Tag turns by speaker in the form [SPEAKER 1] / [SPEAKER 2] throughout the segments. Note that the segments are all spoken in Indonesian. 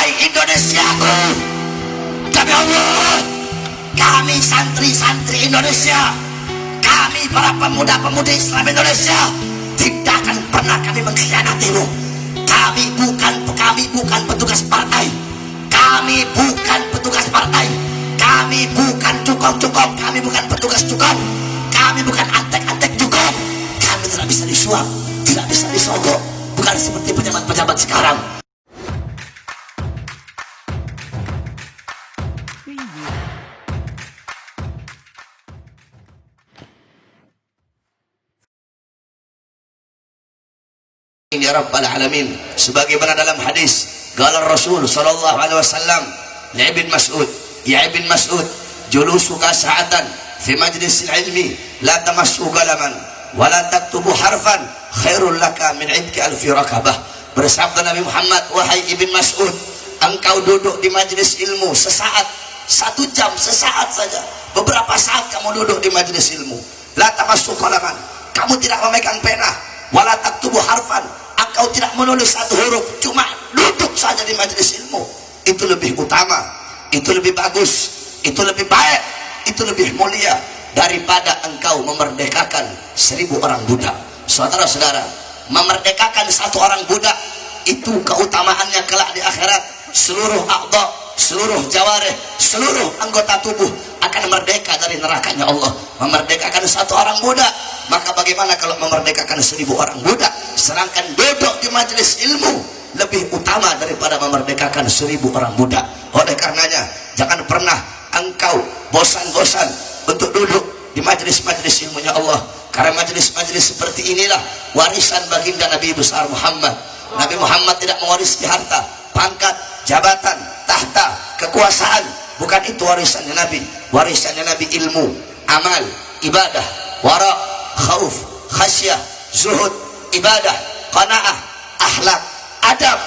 [SPEAKER 1] Wahai Indonesiaku, demi Allah, kami santri-santri Indonesia, kami para pemuda-pemudi Islam Indonesia, tidak akan pernah kami mengkhianatimu. Kami bukan petugas partai. Kami bukan petugas partai. Kami bukan cukong-cukong. Kami bukan petugas cukong. Kami bukan antek-antek cukong. Kami tidak bisa disuap, tidak bisa disogok. Bukan seperti pejabat-pejabat sekarang. Ya Rabbal Alamin, sebagaimana dalam hadis qala Rasul sallallahu alaihi wasallam li Ibn Mas'ud, ya Ibn Mas'ud, julusuka sa'atan fi majlisil ilmi la tamassu qalaman wa la taktubu harfan khairul laka min 'idki alfi rakabah. Bersabda Nabi Muhammad, wahai Ibn Mas'ud, engkau duduk di majlis ilmu sesaat, 1 jam, sesaat saja, beberapa saat kamu duduk di majlis ilmu, la tamassu qalaman, kamu tidak memegang pena, wala taktubu harfan, engkau tidak menulis 1 huruf, cuma duduk saja di majelis ilmu. Itu lebih utama, itu lebih bagus, itu lebih baik, itu lebih mulia daripada engkau memerdekakan 1000 orang budak. Saudara-saudara, memerdekakan 1 orang budak itu keutamaannya kelak di akhirat. Seluruh a'dha, seluruh jawarih, seluruh anggota tubuh akan merdeka dari nerakanya Allah. Memerdekakan 1 orang budak, maka bagaimana kalau memerdekakan 1000 orang budak? Sedangkan duduk di majelis ilmu lebih utama daripada memerdekakan 1000 orang budak. Oleh karenanya, jangan pernah engkau bosan-bosan untuk duduk di majelis-majelis ilmunya Allah. Karena majelis-majelis seperti inilah warisan baginda Nabi besar Muhammad. Nabi Muhammad tidak mewarisi harta, pangkat, jabatan, tahta, kekuasaan. Bukan itu warisannya Nabi. Warisannya Nabi ilmu, amal, ibadah, wara, khauf, khasyah, zuhud, ibadah, qanaah, akhlak, adab.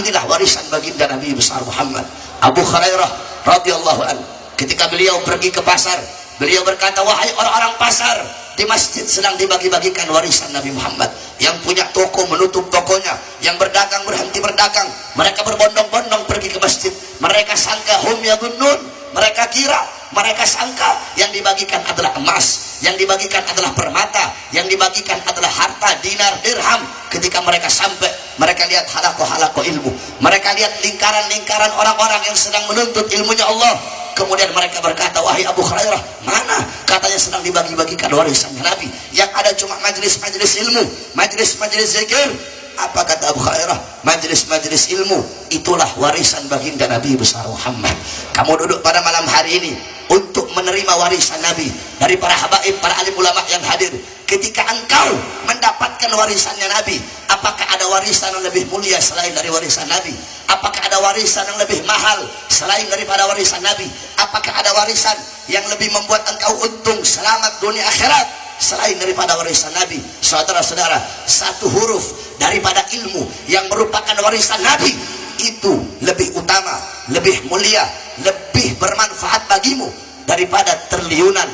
[SPEAKER 1] Inilah warisan baginda Nabi besar Muhammad. Abu Hurairah radhiyallahu anhu, ketika beliau pergi ke pasar, beliau berkata, wahai orang-orang pasar, di masjid sedang dibagi-bagikan warisan Nabi Muhammad. Yang punya toko menutup tokonya, yang berdagang berhenti berdagang, mereka berbondong-bondong pergi ke masjid. Mereka sangka hum yadhunnun, mereka kira, mereka sangka yang dibagikan adalah emas, yang dibagikan adalah permata, yang dibagikan adalah harta, dinar, dirham. Ketika mereka sampai, mereka lihat halaqah-halaqah ilmu, mereka lihat lingkaran-lingkaran orang-orang yang sedang menuntut ilmunya Allah. Kemudian mereka berkata, wahai Abu Hurairah, mana? Katanya sedang dibagi-bagikan warisannya Nabi. Yang ada cuma majlis-majlis ilmu, majlis-majlis zikir. Apa kata Abu Hurairah? Majlis-majlis ilmu itulah warisan baginda Nabi besar Muhammad. Kamu duduk pada malam hari ini untuk menerima warisan Nabi dari para habaib, para alim ulama yang hadir. Ketika engkau mendapatkan warisannya Nabi, apakah ada warisan yang lebih mulia selain dari warisan Nabi? Apakah ada warisan yang lebih mahal selain daripada warisan Nabi? Apakah ada warisan yang lebih membuat engkau untung selamat dunia akhirat selain daripada warisan Nabi? Saudara-saudara, 1 huruf daripada ilmu yang merupakan warisan Nabi itu lebih utama, lebih mulia, lebih bermanfaat bagimu daripada triliunan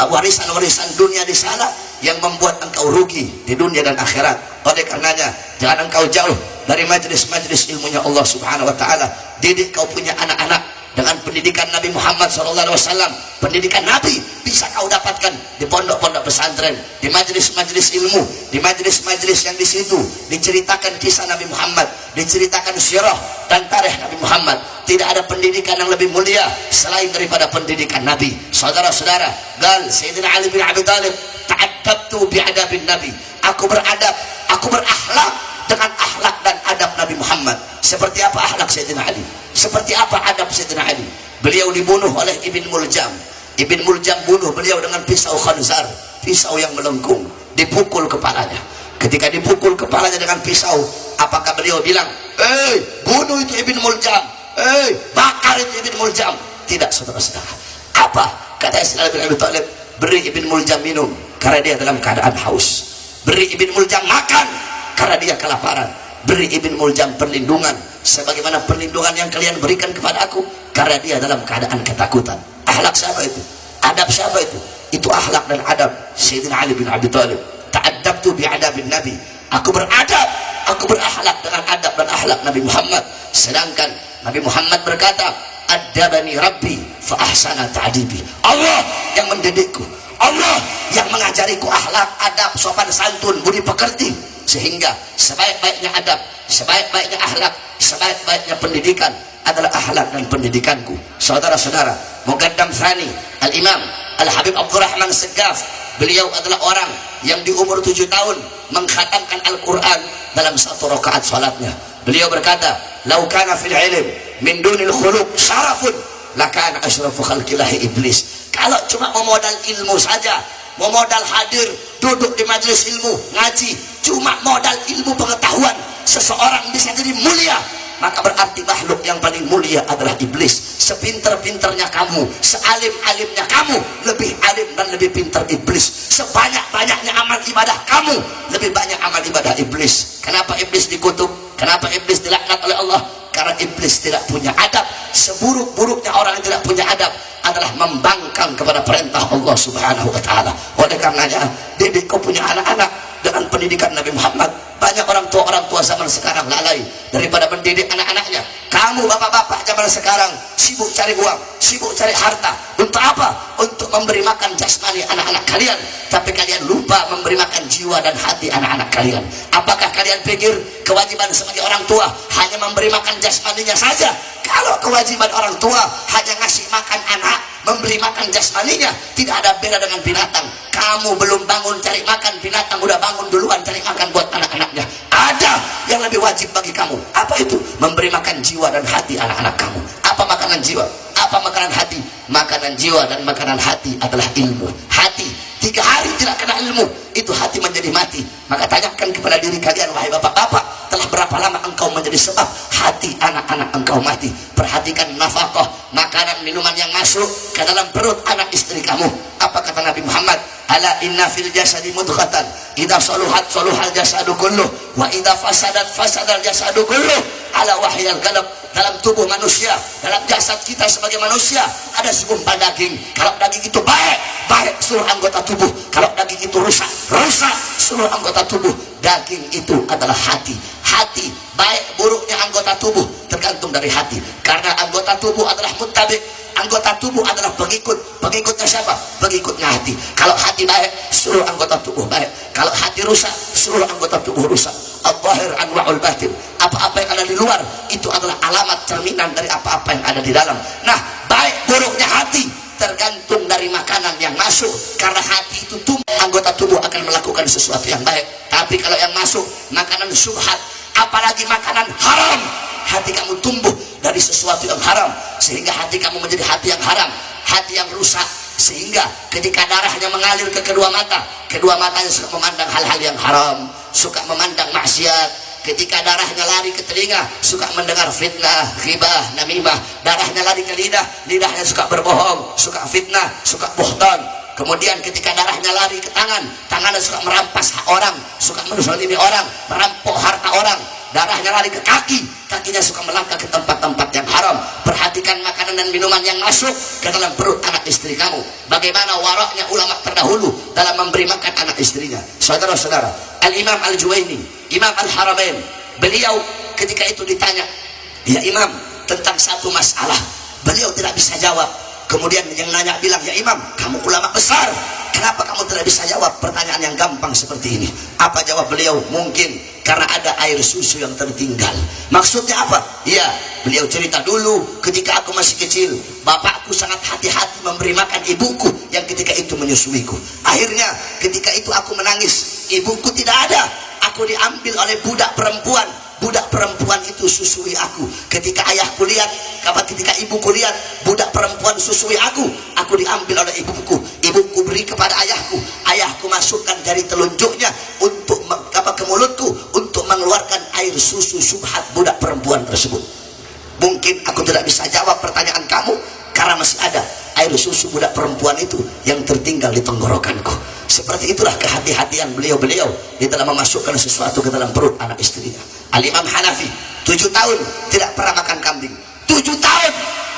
[SPEAKER 1] warisan-warisan dunia di sana yang membuat engkau rugi di dunia dan akhirat. Oleh karenanya, jangan engkau jauh dari majlis-majlis ilmunya Allah Subhanahu wa taala. Didik kau punya anak-anak dengan pendidikan Nabi Muhammad SAW. Pendidikan Nabi bisa kau dapatkan di pondok-pondok pesantren, di majlis-majlis ilmu, di majlis-majlis yang di situ diceritakan kisah Nabi Muhammad, diceritakan sirah dan tarikh Nabi Muhammad. Tidak ada pendidikan yang lebih mulia selain daripada pendidikan Nabi. Saudara-saudara, gal Sayyidina Ali bin Abi Thalib, ta'addabtu bi'adabin Nabi. Aku beradab, aku berakhlak dengan akhlak dan adab Nabi Muhammad. Seperti apa akhlak Sayyidina Ali? Seperti apa adab Sayyidina Ali? Beliau dibunuh oleh Ibn Muljam. Ibn Muljam bunuh beliau dengan pisau khanzar, pisau yang melengkung, dipukul kepalanya. Ketika dipukul kepalanya dengan pisau, apakah beliau bilang, bunuh itu Ibn Muljam, bakar itu Ibn Muljam? Tidak, saudara-saudara. Apa kata Sayyidina Ali bin Abi Thalib? Beri Ibn Muljam minum karena dia dalam keadaan haus. Beri Ibn Muljam makan karena dia kelaparan. Beri Ibn Muljam perlindungan sebagaimana perlindungan yang kalian berikan kepada aku karena dia dalam keadaan ketakutan. Akhlak siapa itu? Adab siapa itu? Itu akhlak dan adab Sayyidina Ali bin Abi Thalib. Ta'addabtu bi'adabin Nabi. Aku beradab, aku berakhlak dengan adab dan akhlak Nabi Muhammad. Sedangkan Nabi Muhammad berkata, adabani rabbi fa ahsana ta'dibi. Allah yang mendidikku, Allah yang mengajariku akhlak, adab, sopan santun, budi pekerti, sehingga sebaik-baiknya adab, sebaik-baiknya akhlak, sebaik-baiknya pendidikan adalah akhlak dan pendidikanku. Saudara-saudara, Muqaddam Tsani Al-Imam Al-Habib Abdurrahman Segaf, beliau adalah orang yang di umur 7 tahun mengkhatamkan Al-Quran dalam 1 rakaat salatnya. Beliau berkata, "Lau kana fil ilm min dunil khuluq syarafun, lakana asyrafu khalqillahi iblis." Kalau cuma memodal ilmu saja, memodal hadir, duduk di majelis ilmu, ngaji, cuma modal ilmu pengetahuan, seseorang bisa jadi mulia, maka berarti makhluk yang paling mulia adalah iblis. Sepinter-pinternya kamu, sealim-alimnya kamu, lebih alim dan lebih pintar iblis. Sebanyak-banyaknya amal ibadah kamu, lebih banyak amal ibadah iblis. Kenapa iblis dikutuk? Kenapa iblis dilaknat oleh Allah? Karena iblis tidak punya adab. Seburuk-buruknya orang yang tidak punya adab adalah membangkang kepada perintah Allah Subhanahu wa Ta'ala. Oleh karenanya, didik kau punya anak-anak dengan pendidikan Nabi Muhammad. Banyak orang tua zaman sekarang lalai daripada mendidik anak-anaknya. Kamu bapak-bapak zaman sekarang sibuk cari uang, sibuk cari harta. Untuk apa? Untuk memberi makan jasmani anak-anak kalian, tapi kalian lupa memberi makan jiwa dan hati anak-anak kalian. Apakah kalian pikir kewajiban sebagai orang tua hanya memberi makan jasmaninya saja? Kalau kewajiban orang tua hanya ngasih makan anak, memberi makan jasmaninya, tidak ada beda dengan binatang. Kamu belum bangun cari makan, binatang udah bangun duluan cari makan buat anak-anaknya. Ada yang lebih wajib bagi kamu. Apa itu? Memberi makan jiwa dan hati anak-anak kamu. Apa makanan jiwa? Apa makanan hati? Makanan jiwa dan makanan hati adalah ilmu. Hati 3 hari tidak kena ilmu, itu hati menjadi mati. Maka tanyakan kepada diri kalian, wahai bapak-bapak, telah berapa lama engkau menjadi sebab hati anak-anak engkau mati? Perhatikan nafkah, makanan, minuman yang masuk ke dalam perut anak istri kamu. Apa kata Nabi Muhammad? Ala inna fil jasadi mudghatan, idza saluhat saluhal jasadu kulluh, wa idza fasadat fasadal jasadu kulluh. Ala wahyal qalb. Dalam tubuh manusia, dalam jasad kita sebagai manusia, ada segumpal daging. Kalau daging itu baik, baik seluruh anggota tubuh. Kalau daging itu rusak, rusak seluruh anggota tubuh. Daging itu adalah hati. Hati, baik buruknya anggota tubuh tergantung dari hati. Karena anggota tubuh adalah muttabi, anggota tubuh adalah pengikut. Pengikutnya siapa? Pengikutnya hati. Kalau hati baik, seluruh anggota tubuh baik. Kalau hati rusak, seluruh anggota tubuh rusak. Al-zahir anwa'ul batin. Apa-apa yang ada di luar itu adalah alamat cerminan dari apa-apa yang ada di dalam. Nah, baik buruknya hati tergantung dari makanan yang masuk. Karena hati itu tumbuh, anggota tubuh akan melakukan sesuatu yang baik. Tapi kalau yang masuk makanan syubhat, apalagi makanan haram, hati kamu tumbuh dari sesuatu yang haram, sehingga hati kamu menjadi hati yang haram, hati yang rusak. Sehingga ketika darahnya mengalir ke kedua matanya suka memandang hal-hal yang haram, suka memandang maksiat. Ketika darahnya lari ke telinga, suka mendengar fitnah, ghibah, namimah. Darahnya lari ke lidah, lidahnya suka berbohong, suka fitnah, suka buhtan. Kemudian ketika darahnya lari ke tangan, tangannya suka merampas hak orang, suka menzalimi orang, merampok harta orang. Darahnya lari ke kaki, kakinya suka melangkah ke tempat-tempat yang haram. Perhatikan makanan dan minuman yang masuk ke dalam perut anak istri kamu. Bagaimana waraknya ulama terdahulu dalam memberi makan anak istrinya. Saudara-saudara, Al-Imam Al-Juwaini, Imam Al-Haramain, beliau ketika itu ditanya, ya Imam, tentang satu masalah, beliau tidak bisa jawab. Kemudian yang nanya bilang, ya Imam, kamu ulama besar, kenapa kamu tidak bisa jawab pertanyaan yang gampang seperti ini? Apa jawab beliau? Mungkin karena ada air susu yang tertinggal. Maksudnya apa? Ya, beliau cerita dulu ketika aku masih kecil, bapakku sangat hati-hati memberi makan ibuku yang ketika itu menyusuiku. Akhirnya ketika itu aku menangis, ibuku tidak ada, aku diambil oleh budak perempuan. Budak perempuan itu susui aku. Ketika ayahku lihat, ketika ibuku lihat budak perempuan susui aku diambil oleh ibuku. Ibuku beri kepada ayahku. Ayahku masukkan jari telunjuknya untuk ke mulutku untuk mengeluarkan air susu syubhat budak perempuan tersebut. Mungkin aku tidak bisa jawab pertanyaan kamu karena masih ada air susu budak perempuan itu yang tertinggal di tenggorokanku. Seperti itulah kehati-hatian beliau-beliau di dalam memasukkan sesuatu ke dalam perut anak istrinya. Al-Imam Hanafi 7 tahun tidak pernah makan kambing. 7 tahun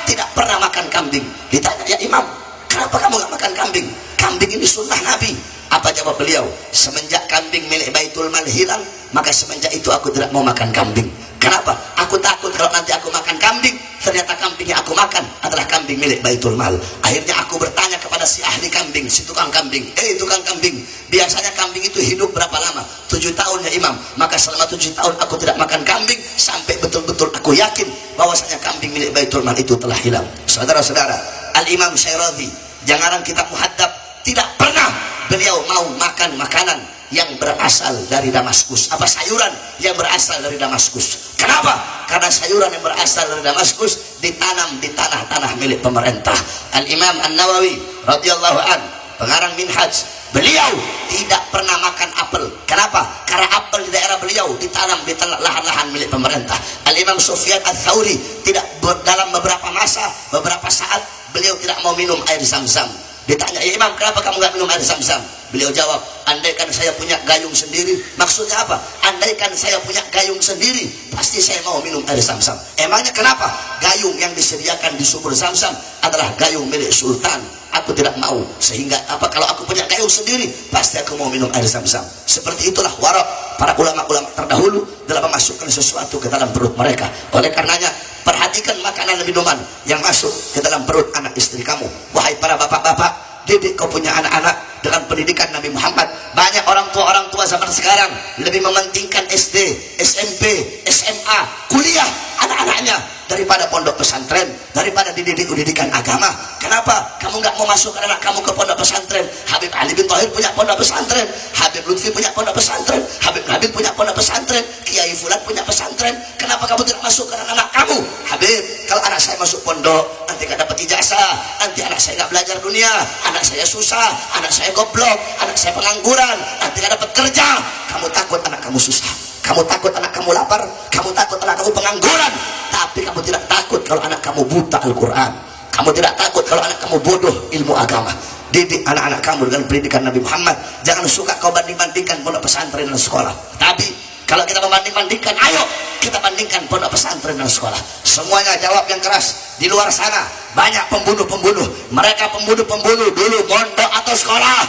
[SPEAKER 1] tidak pernah makan kambing. Ditanya, ya Imam, kenapa kamu gak makan kambing? Kambing ini sunnah Nabi. Apa jawab beliau? Semenjak kambing milik Baitul Mal hilang, maka semenjak itu aku tidak mau makan kambing. Kenapa? Aku takut kalau nanti aku makan kambing, ternyata kambing yang aku makan adalah kambing milik Baitul Mal. Akhirnya aku bertanya kepada si ahli kambing, si tukang kambing, tukang kambing, biasanya kambing itu hidup berapa lama? 7 tahun ya Imam. Maka selama 7 tahun aku tidak makan kambing, sampai betul-betul aku yakin bahwasanya kambing milik Baitul Mal itu telah hilang. Saudara-saudara, Al-Imam Syairazi, jangaran kitab Muhaddab, tidak pernah beliau mau makan makanan yang berasal dari Damaskus, apa sayuran yang berasal dari Damaskus. Kenapa? Karena sayuran yang berasal dari Damaskus ditanam di tanah-tanah milik pemerintah. Al-Imam An-Nawawi radhiyallahu an, pengarang Minhaj, beliau tidak pernah makan apel. Kenapa? Karena apel di daerah beliau ditanam di lahan-lahan milik pemerintah. Al-Imam Sufyan Ats-Tsauri tidak dalam beberapa masa, beberapa saat beliau tidak mau minum air Zam-Zam. Ditanya, ya Imam, kenapa kamu nggak minum air Zam-Zam? Beliau jawab, andaikan saya punya gayung sendiri. Maksudnya apa? Andaikan saya punya gayung sendiri, pasti saya mau minum air Zam-Zam. Emangnya kenapa? Gayung yang disediakan di sumur Zam-Zam adalah gayung milik sultan. Aku tidak mau. Sehingga apa? Kalau aku punya gayung sendiri, pasti aku mau minum air Zam-Zam. Seperti itulah wara para ulama-ulama terdahulu dalam memasukkan sesuatu ke dalam perut mereka. Oleh karenanya, perhatikan makanan dan minuman yang masuk ke dalam perut anak istri kamu. Wahai para bapak-bapak, didik kau punya anak-anak dengan pendidikan Nabi Muhammad. Banyak orang tua zaman sekarang lebih mementingkan SD, SMP, SMA, kuliah anak-anaknya daripada pondok pesantren, daripada dididik pendidikan agama. Kenapa? Kamu nggak mau masukkan anak kamu ke pondok pesantren? Habib Ali bin Tauhid punya pondok pesantren, Habib Lutfi punya pondok pesantren, Habib Habib punya pondok pesantren, Kiai Fulan punya pesantren. Kenapa kamu tidak masukkan anak kamu? Habib, kalau anak saya masuk pondok nanti nggak dapat ijazah, nanti anak saya nggak belajar dunia, anak saya susah, anak saya goblok, anak saya pengangguran, nanti nggak dapat kerja. Kamu takut anak kamu susah, kamu takut anak kamu lapar, kamu takut anak kamu pengangguran, tapi kamu tidak takut kalau anak kamu buta Al-Quran, kamu tidak takut kalau anak kamu bodoh ilmu agama. Didik anak-anak kamu dengan pendidikan Nabi Muhammad. Jangan suka kau banding-bandingkan pondok pesantren dan sekolah. Tapi kalau kita membanding-bandingkan, ayo kita bandingkan pondok pesantren dan sekolah. Semuanya jawab yang keras. Di luar sana banyak pembunuh-pembunuh. Mereka pembunuh-pembunuh dulu mondok atau sekolah?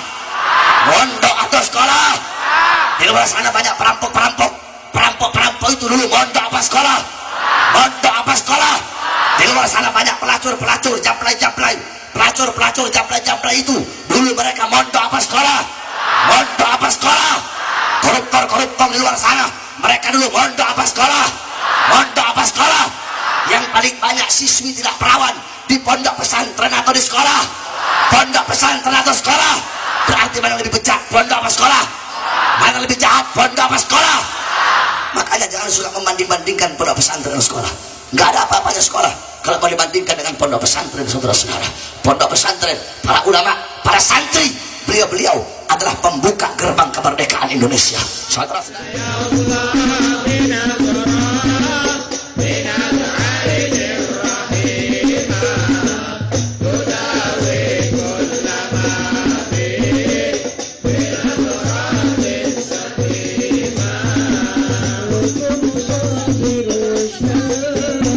[SPEAKER 1] Mondok atau sekolah? Di luar sana banyak perampok-perampok. Perampok-perampok itu dulu mondok apa sekolah? Mondok apa sekolah? Di luar sana banyak pelacur-pelacur, japlai-japlai. Pelacur-pelacur, japlai-japlai itu dulu mereka mondok apa sekolah? Mondok apa sekolah? Koruptor-koruptor di luar sana, mereka dulu mondok apa sekolah? Mondok apa sekolah? Yang paling banyak siswi tidak perawan di pondok pesantren atau di sekolah? Pondok pesantren atau sekolah? Berarti mana lebih bejat, pondok apa sekolah? Mana lebih jahat, pondok apa sekolah? Makanya jangan suka membanding-bandingkan pondok pesantren dan sekolah. Nggak ada apa-apanya sekolah kalau mau dibandingkan dengan pondok pesantren, saudara-saudara. Pondok pesantren, para ulama, para santri, beliau-beliau adalah pembuka gerbang kemerdekaan Indonesia. Saudara-saudara.